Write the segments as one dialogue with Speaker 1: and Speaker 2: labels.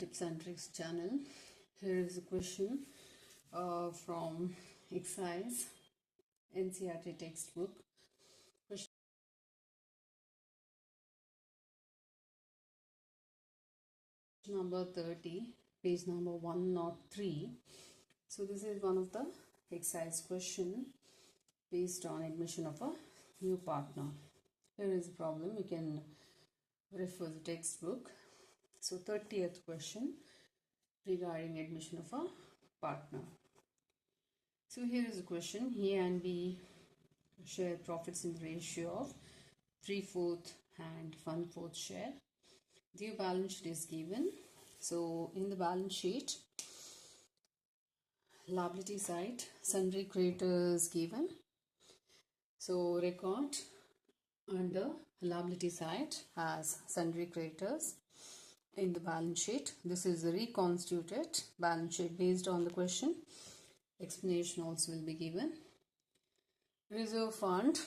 Speaker 1: Tips and Tricks channel. Here is a question from exercise NCERT textbook. Question number 30, page number 103. So this is one of the exercise question based on admission of a new partner. Here is a problem. You can refer the textbook. So 30th question regarding admission of a partner. So here is a question. A and B share profits in the ratio of 3/4 and 1/4 share. The balance sheet is given. So in the balance sheet, liability side, sundry creditors given. So record under liability side as sundry creditors in the balance sheet. This is a reconstituted balance sheet based on the question. Explanation also will be given. Reserve fund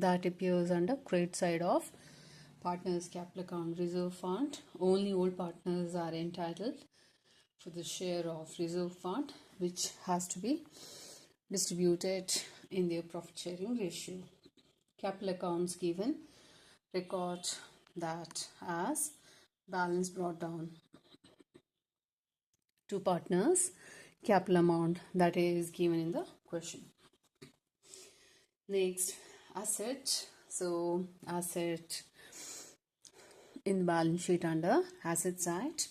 Speaker 1: that appears under credit side of partners capital account. Reserve fund, only old partners are entitled for the share of reserve fund, which has to be distributed in their profit sharing ratio. Capital accounts given, record that as balance brought down to partners capital amount that is given in the question. Next, asset. So asset in the balance sheet under asset side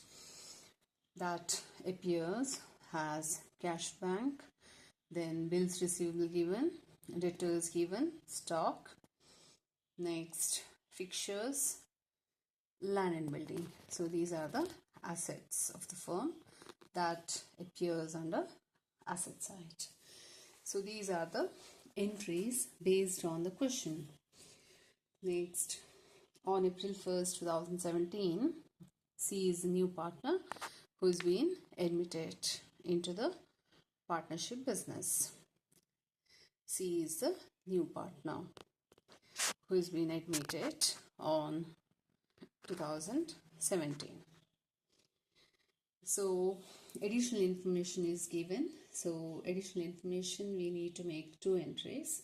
Speaker 1: that appears as cash bank, then bills receivable given, debtors given, stock. Next, fixtures, land and building. So these are the assets of the firm that appears under asset side. So these are the entries based on the question. Next, on April 1st, 2017, C is the new partner who's been admitted into the partnership business. C is the new partner who has been admitted on 2017. So additional information is given. So additional information, we need to make 2 entries.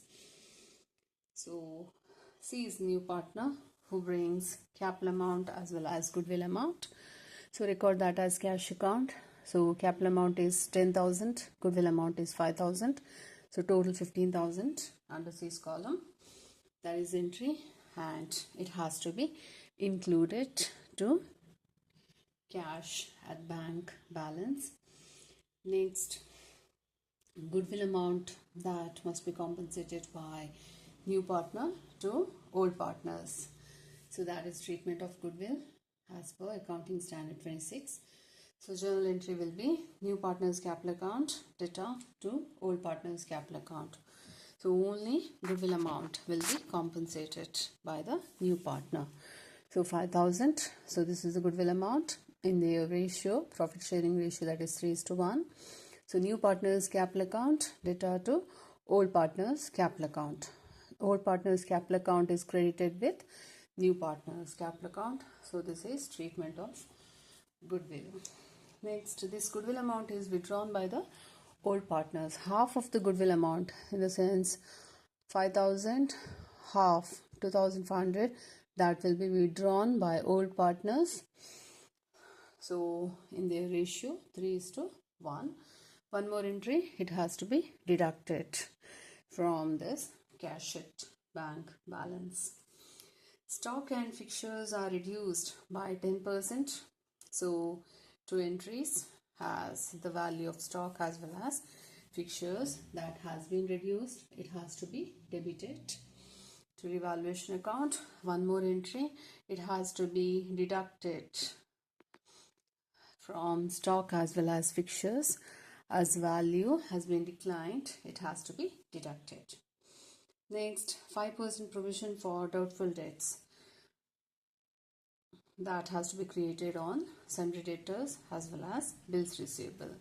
Speaker 1: So C is new partner who brings capital amount as well as goodwill amount. So record that as cash account. So capital amount is 10,000, goodwill amount is 5,000. So total 15,000 under C's column. That is entry, and it has to be included to cash at bank balance. Next, goodwill amount that must be compensated by new partner to old partners. So that is treatment of goodwill as per accounting standard 26. So journal entry will be new partner's capital account debtor to old partner's capital account. So only goodwill amount will be compensated by the new partner. So 5,000. So this is the goodwill amount in the ratio, profit sharing ratio, that is 3:1. So new partner's capital account debtor to old partner's capital account. Old partner's capital account is credited with new partner's capital account. So this is treatment of goodwill. Next, this goodwill amount is withdrawn by the old partners. Half of the goodwill amount, in the sense 5,000, half 2,500, that will be withdrawn by old partners. So in their ratio 3:1. One more entry, it has to be deducted from this cash at bank balance. Stock and fixtures are reduced by 10%. So 2 entries has the value of stock as well as fixtures that has been reduced. It has to be debited to revaluation account. One more entry, it has to be deducted from stock as well as fixtures. As value has been declined, it has to be deducted. Next, 5% provision for doubtful debts that has to be created on sundry debtors as well as bills receivable.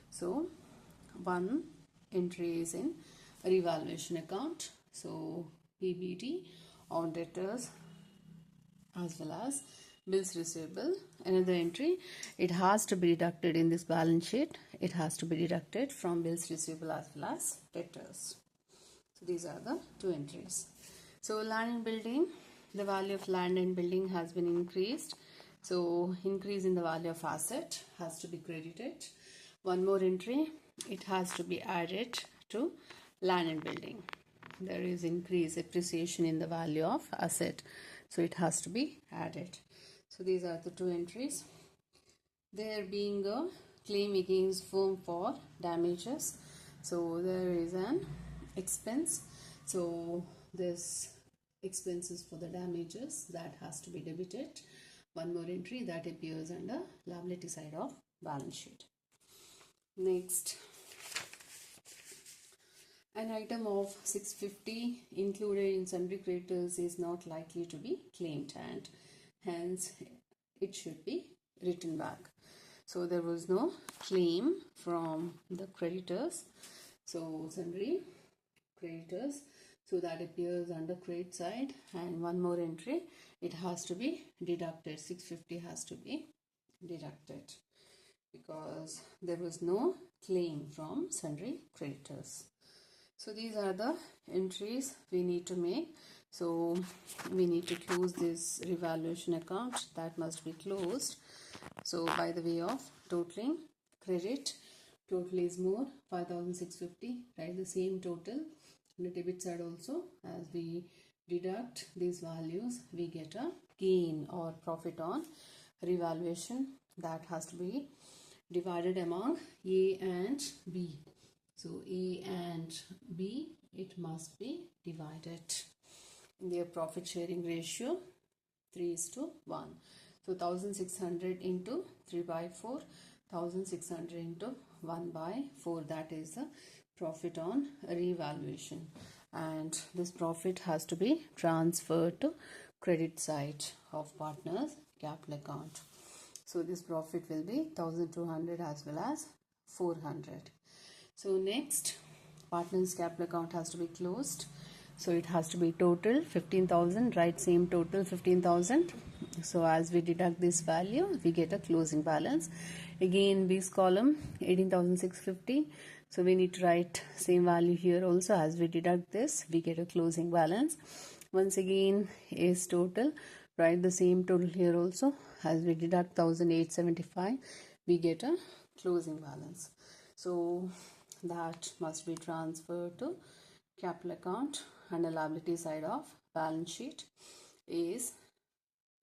Speaker 1: So one entry is in revaluation account. So PBD on debtors as well as bills receivable another entry. It has to be deducted in this balance sheet. It has to be deducted from bills receivable as well as debtors. So these are the two entries. So land and building, the value of land and building has been increased. So increase in the value of asset has to be credited. One more entry, it has to be added to land and building. There is increase, appreciation in the value of asset. So it has to be added. So these are the two entries. There being a claim against firm for damages. So there is an expense. So this expenses for the damages that has to be debited. One more entry that appears under liability side of balance sheet. Next, an item of 650 included in sundry creditors is not likely to be claimed and hence it should be written back. So there was no claim from the creditors. So sundry creditors, so that appears under credit side. And one more entry, it has to be deducted. 650 has to be deducted because there was no claim from sundry creditors. So these are the entries we need to make. So we need to close this revaluation account, that must be closed. So by the way of totaling credit, total is more 5,650, write the same total on the debit side also. As we deduct these values, we get a gain or profit on revaluation that has to be divided among A and B. So A and B, it must be divided in their profit sharing ratio 3:1. So 1,600 into 3 by 4, 1,600 into 1 by 4, that is the profit on revaluation. And this profit has to be transferred to credit side of partners capital account. So this profit will be 1,200 as well as 400. So next, partners capital account has to be closed. So it has to be total 15,000, right? Same total 15,000. So as we deduct this value, we get a closing balance. Again, B's column 18,650. So we need to write same value here also. As we deduct this, we get a closing balance. Once again, is total. Write the same total here also. As we deduct 1,875, we get a closing balance. So that must be transferred to capital account, and the liability side of balance sheet is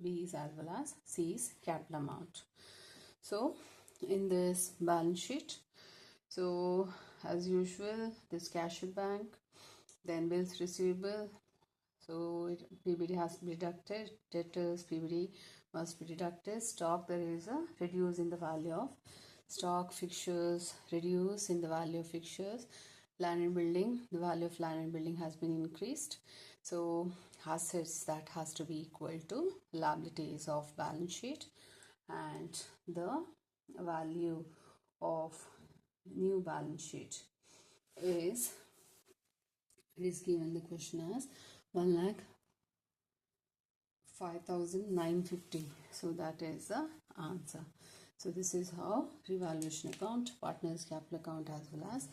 Speaker 1: B's as well as C's capital amount. So in this balance sheet, so as usual, this cash at bank, then bills receivable, so PBD has to be deducted, debtors PBD must be deducted, stock, there is a reduce in the value of stock, fixtures reduce in the value of fixtures, land and building, the value of land and building has been increased. So assets, that has to be equal to liabilities of balance sheet, and the value of new balance sheet is, it is given the question as 1,05,950. So that is the answer. So this is how revaluation account, partners capital account as well as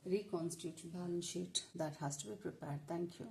Speaker 1: reconstituted balance sheet that has to be prepared. Thank you.